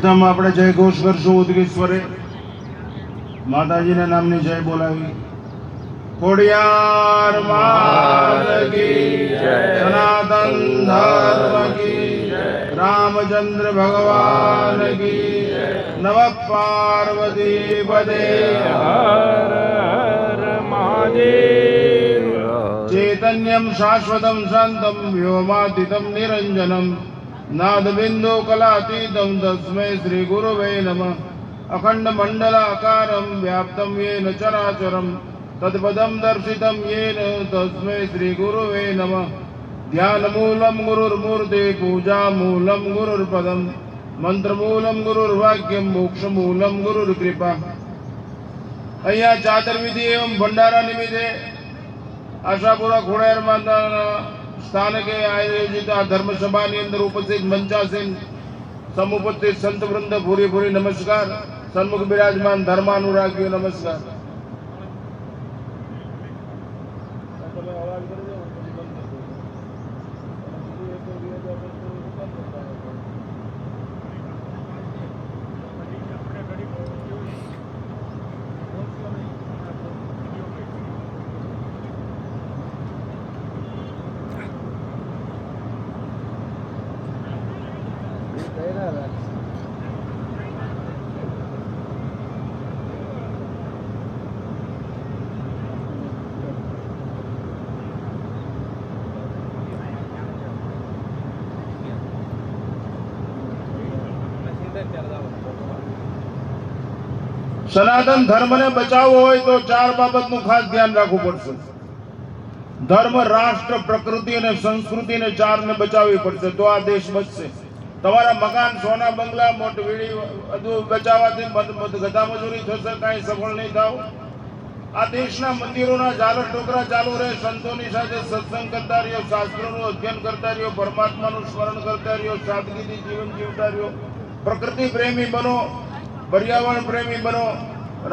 પ્રથમ આપણે જય ઘોષ કરશું ઉદગીશ્વરે માતાજીના નામની જય બોલાવી ખોડિયાર માત કી જય સનાતન ધર્મ કી જય રામચંદ્ર ભગવાન કી જય નમઃ પાર્વતી પદે હર હર મહાદેવ ચૈતન્યમ શાશ્વતમ શાંતમ વ્યોમાતીતમ નિરંજનમ નાદબિંદુ કલાતીતમ તસ્मै શ્રી ગુરુવે નમઃ અખંડ મંડલાકારમ વ્યાપ્તમ યેન ચરાચરમ તત્પદમ દર્શિતમ યેન તસ્मै શ્રી ગુરુવે નમઃ ધ્યાનમૂલમ ગુરુર્મૂર્તિ પૂજામૂલમ ગુરુર્પદમ મંત્રમૂલમ ગુરુર્વાક્યમ મોક્ષમૂલમ ગુરુર્કૃપા। અહીંયા ચાતુર્વિધિ એવં ભંડારા નિમિત્તે આશાપુરા ખોડિયાર માતાના સ્થાનકે આયોજિત આ ધર્મસભાની અંદર ઉપસ્થિત મંચાસીન સમુપસ્થિત સંત વૃંદ ભૂરી ભૂરી નમસ્કાર। સન્મુખ બિરાજમાન ધર્માનુરાગીઓ નમસ્કાર। સનાતન ધર્મને બચાવવો હોય તો ચાર બાબતનું ખાસ ધ્યાન રાખવું પડશે। ધર્મ, રાષ્ટ્ર, પ્રકૃતિ અને સંસ્કૃતિને ચારને બચાવવી પડશે તો આ દેશ બચશે। તમારા મકાન, સોના, બંગલા, મોટી વીડી બધું બચાવવાથી ગધા મજૂરી થશે, કાંઈ સફળ નહીં થાવ। આ દેશના મંદિરોના ઝાલર ટોકરા ચાલુ રહે, સંતોની સાથે સત્સંગ કરતા રહ્યો, શાસ્ત્રોનું અધ્યયન કરતા રહ્યો, પરમાત્માનું સ્મરણ કરતા રહ્યો, સાદગીથી જીવન જીવતા રહ્યો। પ્રકૃતિ પ્રેમી બનો, પર્યાવરણ પ્રેમી બનો,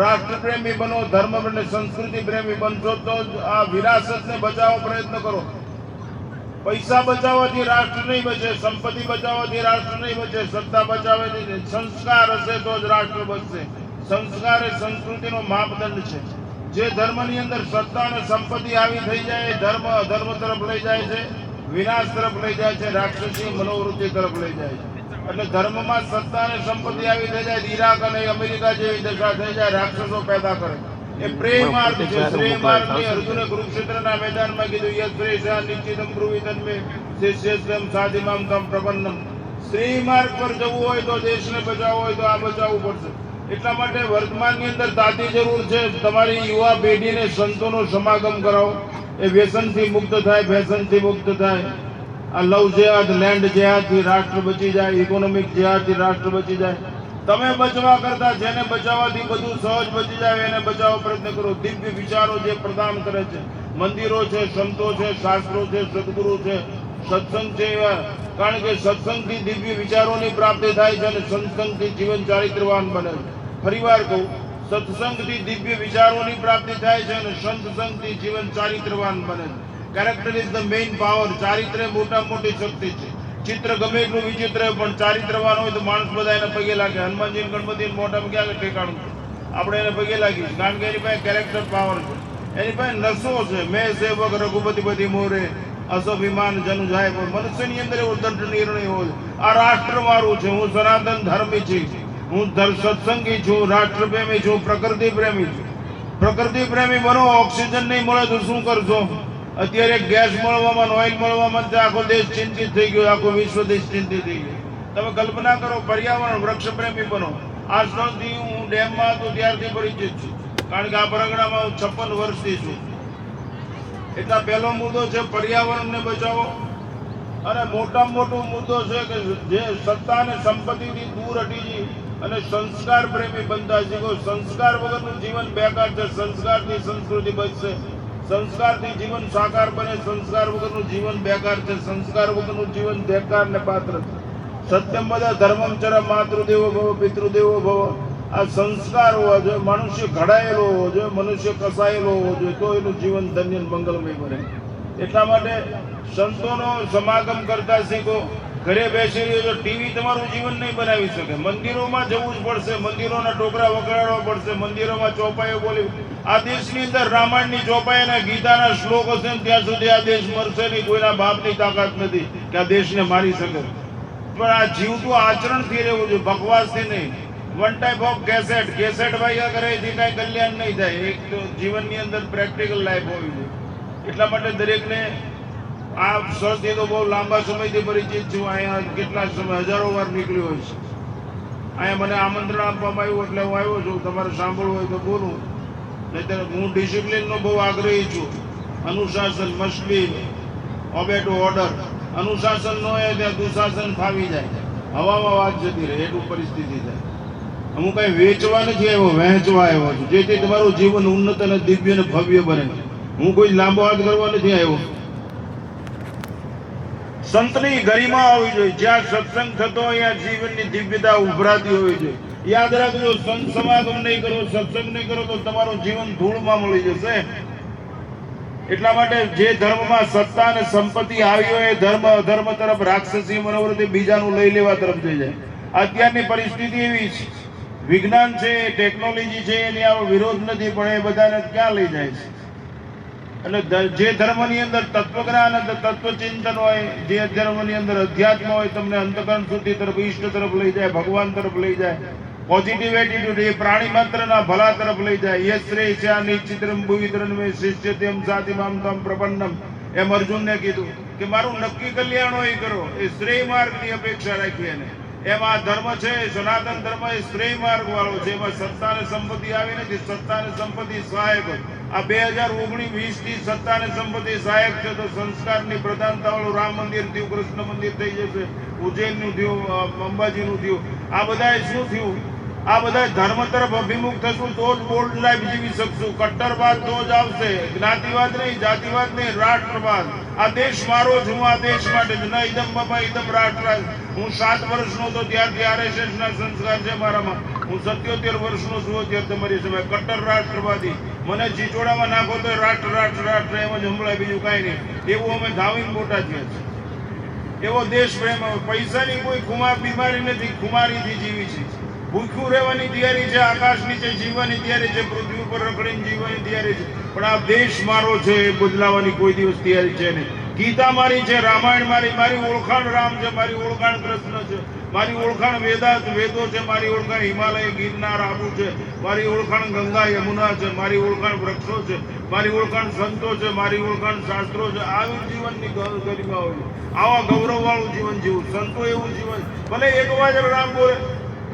રાષ્ટ્ર પ્રેમી બનો, ધર્મ અને સંસ્કૃતિ પ્રેમી બનશો તો આ વિરાસતને બચાવવાનો પ્રયત્ન કરો। પૈસા બચાવવાથી રાષ્ટ્ર નહીં બચે, સંપત્તિ બચાવવાથી રાષ્ટ્ર નહીં બચે, સત્તા બચાવવાથી સંસ્કાર હશે તો જ રાષ્ટ્ર બચશે। સંસ્કાર એ સંસ્કૃતિનો માપદંડ છે। જે ધર્મની અંદર સત્તા અને સંપત્તિ આવી થઈ જાય એ ધર્મ અધર્મ તરફ લઈ જાય છે, વિનાશ તરફ લઈ જાય છે, રાક્ષસી મનોવૃત્તિ તરફ લઈ જાય છે। એટલે ધર્મમાં સત્તા અને સંપત્તિ આવી થઈ જાય, ઈરાક અને અમેરિકા જેવી દશા થઈ જાય, રાક્ષસો પેદા કરે। એ પ્રેમ માર્ગ છે। શ્રેય માર્ગની અર્જુને કુરુક્ષેત્રના મેદાનમાં કીધું યશ્રેષા નિશ્ચિતમ બ્રુવિતન મે શિષ્યસ્તમ સાધિમામ તમ પ્રપન્નમ। શ્રેય માર્ગ પર જવું હોય તો, દેશને બચાવવો હોય તો આ બચાવવું પડશે। એટલા માટે વર્તમાનની અંદર તાતી જરૂર છે। તમારી યુવા પેઢીને સંતોનો સમાગમ કરાવો, એ વ્યસનથી મુક્ત થાય, ફેશનથી મુક્ત થાય। આ લવ જેહાદ, લેન્ડ જેહાદથી રાષ્ટ્ર બચી જાય, ઇકોનોમિક જેહાદથી રાષ્ટ્ર બચી જાય। તમે બચવા કરતા જેને બચાવવાથી બધું સહજ બચી જાય એને બચાવવા પ્રયત્ન કરો। દિવ્ય વિચારો જે પ્રદાન કરે છે, મંદિરો છે, સંતો છે, શાસ્ત્રો છે, સદગુરુ છે, સત્સંગ છે, કારણ કે સત્સંગથી દિવ્ય વિચારોની પ્રાપ્તિ થાય છે અને સત્સંગથી જીવન ચારિત્રવાન બને છે। ફરીવાર કહું, સત્સંગથી દિવ્ય વિચારોની પ્રાપ્તિ થાય છે અને સંતસંગથી જીવન ચારિત્રવાન બને છે। Character is the main power. ચારિત્ર મોટા મોટી શક્તિ છે। ચિત્ર ગમે એટલું વિચિત્ર પણ ચારિત્રવાન હોય તો માણસ બધા એને પગે લાગે। હનુમાનજી ગણપતિ મોઢામાં ક્યાં ઠેકાણું છે, આપણે એને પગે લાગીએ કારણ કે એની પાસે કેરેક્ટર પાવર છે, એની પાસે નશો છે। મેં સેવક રઘુપતિ બધી મોરે અસભિમાન જનુ જાય, પણ મનુષ્યની અંદર એવો દંડ નિર્ણય હોય, આ રાષ્ટ્ર મારું છે, હું સનાતન ધર્મી છું, હું સત્સંગી છું, રાષ્ટ્ર પ્રેમી છું, પ્રકૃતિ પ્રેમી છું। પ્રકૃતિ પ્રેમી બનો। ઓક્સિજન નહીં મળે તો શું કરશો? અત્યારે ગેસ મળવામાં, ઓઇલ મળવામાં આખો દેશ ચિંતિત થઈ ગયો, આખો વિશ્વ દેશ ચિંતિત થઈ ગયો। તમે કલ્પના કરો, પર્યાવરણ, વૃક્ષ પ્રેમી બનો। આજ સુધી હું ડેમમાં હતો ત્યારથી પરિચિત છું, કારણ કે આ પરગણામાં હું 56 વર્ષથી છું। એટલા પહેલો મુદ્દો છે પર્યાવરણને બચાવો, અને મોટામાં મોટો મુદ્દો છે કે જે સત્તા અને સંપત્તિથી દૂર હટી અને સંસ્કાર પ્રેમી બનતા શીખો। સંસ્કાર વગરનું જીવન બેકાર છે, સંસ્કારથી સંસ્કૃતિ બચશે। સંસ્કારથી જીવન સાકાર બને, સંસ્કાર વગરનું જીવન બેકાર છે, સંસ્કાર વગરનું જીવન બેકાર ને પાત્ર છે। સત્યમ બધા ધર્મમ ચરમ માતૃદેવો ભવ પિતૃદેવો ભવ। આ સંસ્કાર હોવા જોઈએ, મનુષ્ય ઘડાયેલો હોવો જોઈએ, મનુષ્ય કસાયેલો હોવો જોઈએ તો એનું જીવન ધન્ય મંગલમય બને। એટલા માટે સંતોનો સમાગમ કરતા શીખો, ઘરે બેસી રહ્યો તો ટીવી તમારું જીવન નહીં બનાવી શકે. મંદિરોમાં જવું જ પડશે, મંદિરોના ટોકરા વગાડવા પડશે, મંદિરોમાં ચોપાઈઓ બોલી. આ દેશની અંદર રામાયણની ચોપાઈ અને ગીતાના શ્લોક હશે ને ત્યાં સુધી આ દેશ મરશે નહીં. કોઈના બાપની તાકાત નથી કે આ દેશને મારી શકે. પણ આ જીવતું આચરણથી રહેવું જોઈએ, બકવાસથી નહીં. વન ટાઈપ ઓફ કેસેટ ભાઈ કરે એથી કાંઈ કલ્યાણ નહીં થાય. એક તો જીવનની અંદર પ્રેક્ટિકલ લાઈફ હોવી જોઈએ. એટલા માટે દરેકને આ સર્ચથી તો બહુ લાંબા સમયથી પરિચિત છું. અહીંયા કેટલા સમય હજારો વાર નીકળ્યો હોય છે. અહીંયા મને આમંત્રણ આપવામાં આવ્યું એટલે હું આવ્યો છું. તમારે સાંભળવું હોય તો બોલું. નહીંતર હું ડિસિપ્લિનનો બહુ આગ્રહી છું. અનુશાસન must be obey to order. અનુશાસન ન હોય ત્યાં દુશાસન ફાવી જાય, હવામાં વાત જતી રહે, એટલું પરિસ્થિતિ થાય. હું કઈ વેચવા નથી આવ્યો, વહેંચવા આવ્યો છું, જેથી તમારું જીવન ઉન્નત અને દિવ્ય અને ભવ્ય બને. હું કોઈ લાંબો હાથ કરવા નથી આવ્યો. સંતની ગરિમા હોવી જોઈએ. જ્યાં સત્સંગ થતો હોય ત્યાં જીવનની દિવ્યતા ઉભરાતી હોવી જોઈએ. યાદ રાખજો, સંત સમાગમ નહીં કરો, સત્સંગ નહીં કરો તો તમારું જીવન ધૂળમાં મળી જશે. એટલા માટે જે ધર્મમાં સત્તા અને સંપત્તિ આવી હોય એ ધર્મ અધર્મ તરફ, રાક્ષસી મનોવૃત્તિ બીજાનું લઈ લેવા તરફ જઈ જાય. અત્યારની પરિસ્થિતિ એવી છે. વિજ્ઞાન છે, ટેકનોલોજી છે, એની આવો વિરોધ નથી, પણ એ બધાને ક્યાં લઈ જાય છે? એટલે જે ધર્મની અંદર તત્વજ્ઞાન અને તત્વચિંતન હોય, જે ધર્મની અંદર અધ્યાત્મ હોય, તમને અંતકરણ શુદ્ધિ તરફ, ઈષ્ટ તરફ લઈ જાય, ભગવાન તરફ લઈ જાય. પોઝિટિવ એટીટ્યુડ એ પ્રાણી માત્રના ભલા તરફ લઈ જાય. યશ્રેય છે નિશ્ચિત્રમ ભુવિતરન મે શિષ્યત્યમ સાતિમામ તમ પ્રપન્નમ. એમ અર્જુનને કીધું કે મારું નક્કી કલ્યાણ હોય કરો, એ શ્રેય માર્ગની અપેક્ષા રાખીએ. ને એમ આ ધર્મ છે, સનાતન ધર્મ એ શ્રેય માર્ગ વાળો છે. એમાં સત્તા અને સંપત્તિ આવી નથી, સત્તા અને સંપત્તિ સહાયક હોય. આ 2019-20 થી સત્તા અને સંપત્તિ સહાયક છે તો સંસ્કારની પ્રધાનતા વાળું રામ મંદિર થયું, કૃષ્ણ મંદિર થઈ જશે, ઉજ્જૈનનું થયું, અંબાજીનું થયું. આ બધા શું થયું? આ બધા ધર્મ તરફ અભિમુખ થશું તો જ બોલ્ડ લાઈફ જીવી શકશું. કટ્ટરવાદ તો જ આવશે, જ્ઞાતિવાદ નહીં, જાતિવાદ નહીં, રાષ્ટ્રવાદ. આ દેશ મારો જ, હું આ દેશ માટે જ. ન ઇદમ બાબા ઇદમ રાષ્ટ્ર. હું 7 વર્ષનો હતો ત્યારથી RSS ના સંસ્કાર છે મારામાં. હું 77 વર્ષનો છું અત્યારે તમારી સમય. કટ્ટર રાષ્ટ્રવાદી. મને ચીચોડામાં નાખો તો રાષ્ટ્ર રાષ્ટ્ર રાષ્ટ્ર એમ જ હંભળાય, બીજું કાંઈ નહીં. એવું અમે ધાવીને મોટા થયા છે. એવો દેશ પ્રેમ. પૈસાની કોઈ બીમારી નથી, ખુમારીથી જીવી છે. ભૂખ્યું રહેવાની તૈયારી છે, આકાશ નીચે જીવવાની તૈયારી છે, પૃથ્વી ઉપર રખડીને જીવવાની તૈયારી છે. પણ આ દેશ મારો છે, એ બદલાવાની કોઈ દિવસ તૈયારી છે નહીં. ગીતા મારી છે, રામાયણ મારી, મારી ઓળખાણ રામ છે, મારી ઓળખાણ કૃષ્ણ છે, મારી ઓળખાણ વેદો છે, મારી ઓળખાણ હિમાલય ગિરનાર આબુ છે, મારી ઓળખાણ ગંગા યમુના છે, મારી ઓળખાણ વૃક્ષો છે, મારી ઓળખાણ સંતો છે, મારી ઓળખાણ શાસ્ત્રો છે. આવી જીવનની ગરિમા હોય. આવા ગૌરવ વાળું જીવન જીવું. સંતો એવું જીવન. ભલે એક વાર રામ બોલે,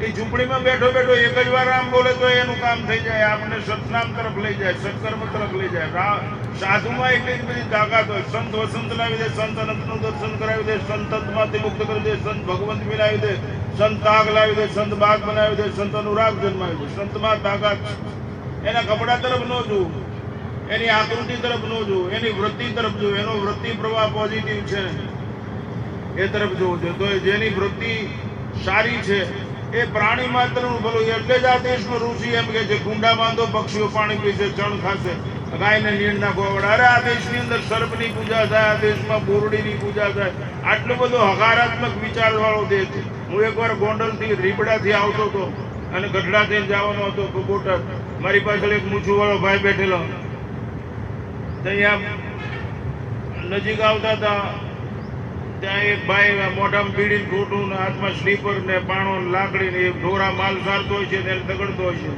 એ ઝૂંપડીમાં બેઠો બેઠો એક જ વાર રામ બોલે તો એનું કામ થઈ જાય. આપણે સતનામ તરફ લઈ જાય, સત્કર્મ તરફ લઈ જાય. સાધુમાં એટલી જ બધી તાકાત હોય. સંત વસંત લાવી દે, સંત અનંતનું દર્શન કરાવી દે, સંત અંતમાંથી મુક્ત કરી દે, સંત ભગવંત મિલાવી દે, સંત તાગ લાવી દે, સંત બાગ બનાવી દે, સંત અનુરાગ જન્માવી દે. સંતમાં તાકાત. એના કપડા તરફ ન જોવું, એની આકૃતિ તરફ ન જોવું, એની વૃત્તિ તરફ જોવું. એનો વૃત્તિ પ્રવાહ પોઝિટિવ છે એ તરફ જોવું છે. તો જેની વૃત્તિ સારી છે એ પ્રાણી માત્રનું ભલું. એટલે જ આ દેશનો ઋષિ એમ કે છે, કુંડા બાંધો પક્ષીઓ પાણી પીશે, ચણ ખાશે, ગાયને નીણ નાખો. અરે આ દેશની અંદર સર્પની પૂજા થાય, આ દેશમાં બોરડીની પૂજા થાય. આટલો બધો હકારાત્મક વિચાર વાળો દેશ છે. હું એકવાર ગોંડલથી રીબડાથી આવતો હતો અને ગઢડાથી જવાનો હતો બોટાદ. મારી પાછળ એક મૂછું વાળો ભાઈ બેઠેલો. ત્યાં નજીક આવતા હતા ત્યાં એક ભાઈ મોઢામાં બીડીને ઠોઠું ને હાથમાં સ્લીપર ને પાણો લાકડી ને ઢોરા માલ સારતો હોય છે, તેને તગડતો હોય છે.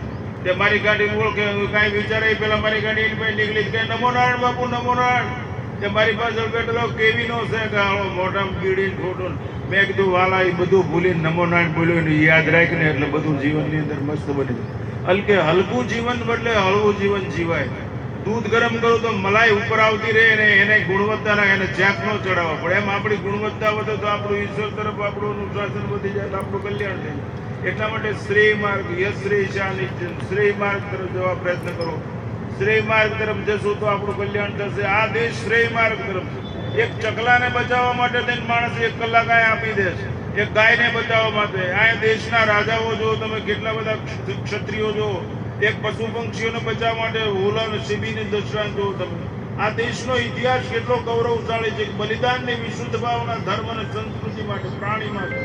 તે મારી ગાડી ઓળખે, કાંઈ વિચારે પેલા મારી ગાડી એની પાસે નીકળી કે નમો નારાયણ બાપુ, નમો નારાયણ. તે મારી પાછળ બેઠેલો કેવીનો છે કે હાલો મોઢામાં બીડીને ઠોઠું. મેં કીધું વાલા એ બધું ભૂલીને નમો નારાયણ બોલ્યો ને યાદ રાખીને એટલે બધું જીવનની અંદર મસ્ત બની જાય. હલકું જીવન બદલે હળવું જીવન જીવાય. દૂધ ગરમ કરો તો મલાઈ ઉપર આવતી રહે ને એને ગુણવત્તાના એને ચેક ન ચડાવવો પડે. એમ આપણી ગુણવત્તા વધે તો આપણું ઈશ્વર તરફ આપણું અનુશાસન વધી જાય, તો આપણું કલ્યાણ થઈ જાય. એટલા માટે શ્રેય માર્ગ, યશ્રેય શાનિજ્ય, શ્રેય માર્ગ તરફ જવા પ્રયત્ન કરો. શ્રેય માર્ગ તરફ જશો તો આપણું કલ્યાણ થશે. આ દેશ શ્રેય માર્ગ તરફ. એક ચકલાને બચાવવા માટે તેને માણસ 1 કલાક આ આપી દે છે. એક ગાયને બચાવવા માટે આ દેશના રાજાઓ જો તમે, કેટલા બધા ક્ષત્રિયો જો, એક પશુ પંક્ષીઓને બચાવવા માટે ઓલા સિંહની દશરાન જો તમે. આ દેશનો ઇતિહાસ કેટલો ગૌરવશાળી છે. બલિદાનની વિશુદ્ધ ભાવના ધર્મ અને સંસ્કૃતિ માટે, પ્રાણી માટે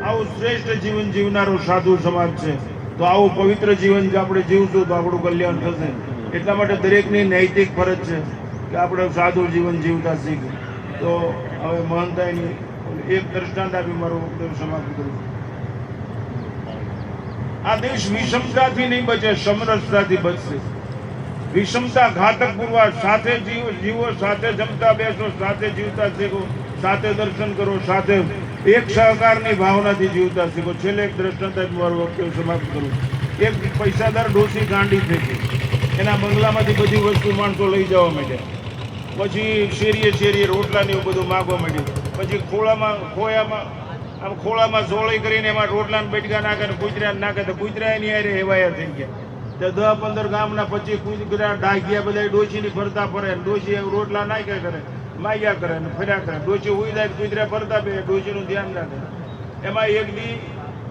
આવું શ્રેષ્ઠ જીવન જીવનારો સાધુ સમાજ છે. તો આવું પવિત્ર જીવન જો આપણે જીવશું તો આપણું કલ્યાણ થશે. એટલા માટે દરેકની નૈતિક ફરજ છે કે આપણે સાધુ જીવન જીવતા શીખીએ. તો હવે મહંતાઈની એક દ્રષ્ટાંત આપી મારું વક્તવ્ય સમાપ્ત કરું. આ દેશ વિષમતાથી નહીં બચે, સમરસતાથી બચશે. વિષમતા ઘાતક પુરવાર. સાથે જીવો, સાથે જમતા બેસો, સાથે જીવતા શીખો, સાથે દર્શન કરો, સાથે એક સહકારની ભાવનાથી જીવતા શીખો. છેલ્લે એક દ્રષ્ટાંત મારું વક્તવ્ય સમાપ્ત કરું. એક પૈસાદાર ડોસી ગાંડી થઈ ગઈ. એના બંગલામાંથી બધી વસ્તુ માણસો લઈ જવા માંડ્યા. પછી શેરીએ રોટલાને એવું બધું માગવા માંડ્યું. પછી ખોળામાં સોળી કરીને એમાં રોટલાને બેટકા નાખે ને કૂતરા નાખે તો કૂતરા એની હારે હેવાયા થઈ ગયા. તો 10-15 ગામના 25 કૂતરા ડાઘિયા બધા ડોશીની ફરતા ફરે. ડોશી રોટલા નાખ્યા કરે, માગ્યા કરે ને ફર્યા કરે. ડોશી ઉઈ જાય, કૂતરા ફરતા બે, ડોશીનું ધ્યાન રાખે. એમાં એક દી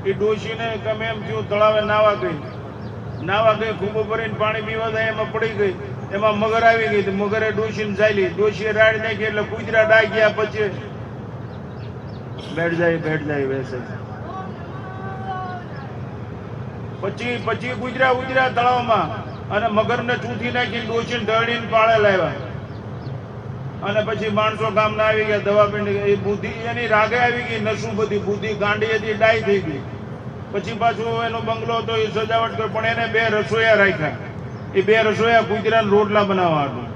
એ ડોશીને ગમે એમ થયું, તળાવે નાવા ગઈ. ખૂબ ભરીને પાણી પીવા જાય, એમાં પડી ગઈ. એમાં મગર આવી ગઈ. મગરે ડોશીને ચાલી. ડોશીએ રાડ નાખી એટલે કૂતરા ડાઘ્યા. પછી બેઠ જાય વેસે. પછી કૂતરા તળાવમાં અને મગરને ચૂંથી નાખીને ડોશીને ઢળીને પાળે લાવ્યા. અને પછી માણસો ગામના આવી ગયા, દવા પીને. એ બુદ્ધિ એની રાગે આવી ગઈ, નશું બધી બુદ્ધિ ગાંડી હતી, ડાય થઈ ગઈ. પછી પાછું એનો બંગલો હતો, એ સજાવટ કર્યો. પણ એને 2 રસોઈયા રાખ્યા. એ 2 રસોઈયા કૂતરાને રોટલા બનાવવા હતું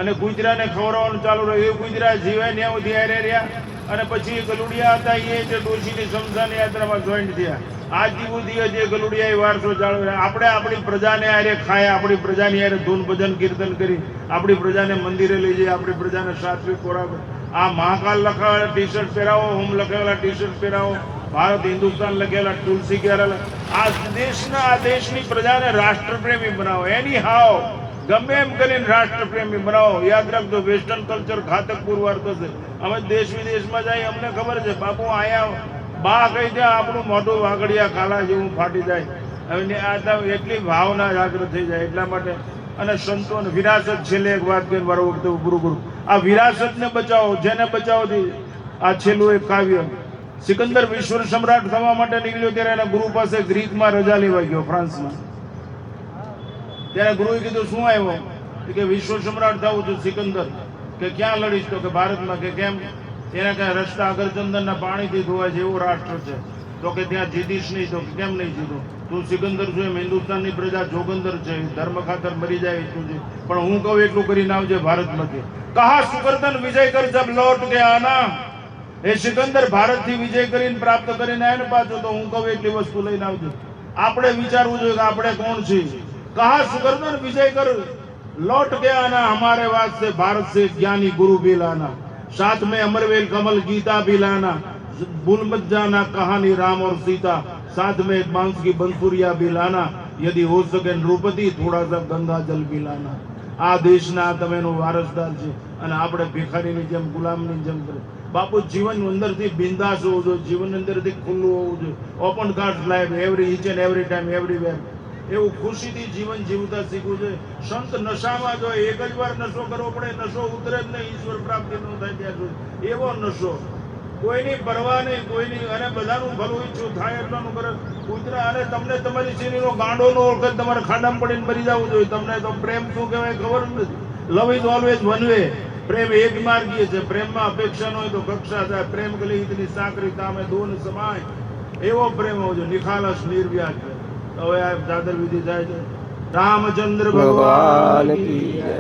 અને કૂતરાને ખવડાવવાનું ચાલુ રહ્યું. એ કૂતરા જીવાય ને સુધી હારે રહ્યા. અને પછી ગલુડિયા હતા, એ જે ડોશીની શમશાન યાત્રામાં જોઈન્ટ થયા. આજ સુધી જે ગલુડિયા વારસો ચાલુ. આપણે આપણી પ્રજાને હારે ખાય, આપણી પ્રજાની હારે ધૂન ભજન કીર્તન કરી, આપણી પ્રજાને મંદિરે લઈ જઈએ, આપણી પ્રજાને સાત્વિક ખોરાક. આ મહાકાલ લખાવેલા ટી-શર્ટ પહેરાવો, હોમ લખાવેલા ટી-શર્ટ પહેરાવો, ભારત હિન્દુસ્તાન લખેલા, તુલસી કહેલા. આ દેશની પ્રજાને રાષ્ટ્રપ્રેમી બનાવો. એની હાવ ગમે એમ કરીને રાષ્ટ્રપ્રેમી બનાવો. યાદ રાખજો, વેસ્ટર્ન કલ્ચર ઘાતક પુરવાર થશે. અમે દેશ વિદેશમાં જઈએ, અમને ખબર છે બાપુ આયા બા કહી દે આપણું મોઢું વાગડિયા કાલા જેવું ફાટી જાય. હવે એટલી ભાવના જાગૃત થઈ જાય. એટલા માટે અને સંતો વિરાસત. છેલ્લે એક વાત કરીને મારું વક્તવ્ય પૂરું કરું. આ વિરાસતને બચાવો. જેને બચાવોથી આ છેલ્લું એક કાવ્ય. સિકંદર વિશ્વ સમ્રાટ થવા માટે નીકળ્યો ત્યારે એના ગુરુ પાસે ગ્રીકમાં રજા લેવા ગયો, ફ્રાન્સમાં. ત્યારે ગુરુએ કીધું શું આવ્યો? કે વિશ્વ સમ્રાટ થવું છું સિકંદર. કે ક્યાં લડીશ? તો કે ભારતમાં. કે કેમ? એના કઈ રસ્તા અગરચંદનના પાણીથી ધોવાય છે, એવું રાષ્ટ્ર છે. તો કે ત્યાં જીતીશ નહીં. તો કેમ નહીં જીતું? તું સિકંદર છું, એમ હિન્દુસ્તાનની પ્રજા જોગંદર છે, ધર્મ ખાતર મરી જાય એટલું છે. પણ હું કહું એટલું કરીને આવજે ભારતમાંથી. કહા સુકર્તન વિજય કર જબ લૌટ કે આના. એ સિકંદર ભારતથી વિજય કરીને પ્રાપ્ત કરીને આવે ને પાછો, તો હું કહું એટલી વસ્તુ લઈને આવજો. આપણે વિચારવું જોઈએ કે આપણે કોણ છીએ. કહા સુકર્તન વિજય કર लौट के आना, हमारे वास्ते भारत से ज्ञानी गुरु भी लाना, साथ में अमरवेल कमल गीता भी लाना, भूल मत जाना कहानी राम और सीता, साथ में बांस की बंसुरिया भी लाना, यदि हो सके नृपति थोड़ा सा गंगा जल भी लाना. આ દેશના તમેનો વારસદાર છે અને આપણે ભિખારીની જેમ ગુલામની જેમ કરે. બાપુ જીવન અંદરથી બિંદાસ હોવું જોઈએ, જીવન અંદરથી ખુલ્લું હોવું જોઈએ. Open card life every each and every time everywhere. એવું ખુશીથી જીવન જીવતા શીખવું જોઈએ. સંત નશામાં જો એક જ વાર નશો કરવો પડે, નશો ઉતરે જ નહીં, ઈશ્વર પ્રાપ્તિ ન થાય ત્યાં સુધી. એવો નશો, કોઈની પરવા નહીં, કોઈની, અને બધાનું ભલું ઈચ્છું થાય એટલાનું કરે. કૂતરા અને તમને તમારી શેરીનો ગાંડો નો ઓળખે, તમારે ખાડામાં પડીને મરી જવું જોઈએ. તમને તો પ્રેમ શું કહેવાય ખબર નથી. Love is always one way. પ્રેમ એક માર્ગીય છે. પ્રેમમાં અપેક્ષા ન હોય તો કક્ષા થાય. પ્રેમ ગલી ઇતની સાકરી તામે દોન સમાય. એવો પ્રેમ હોવો જોઈએ, નિખાલસ નિર્વ્યાજ. હવે આ દાદર વિધિ થાય છે. રામચંદ્ર ભગવાન કી જય.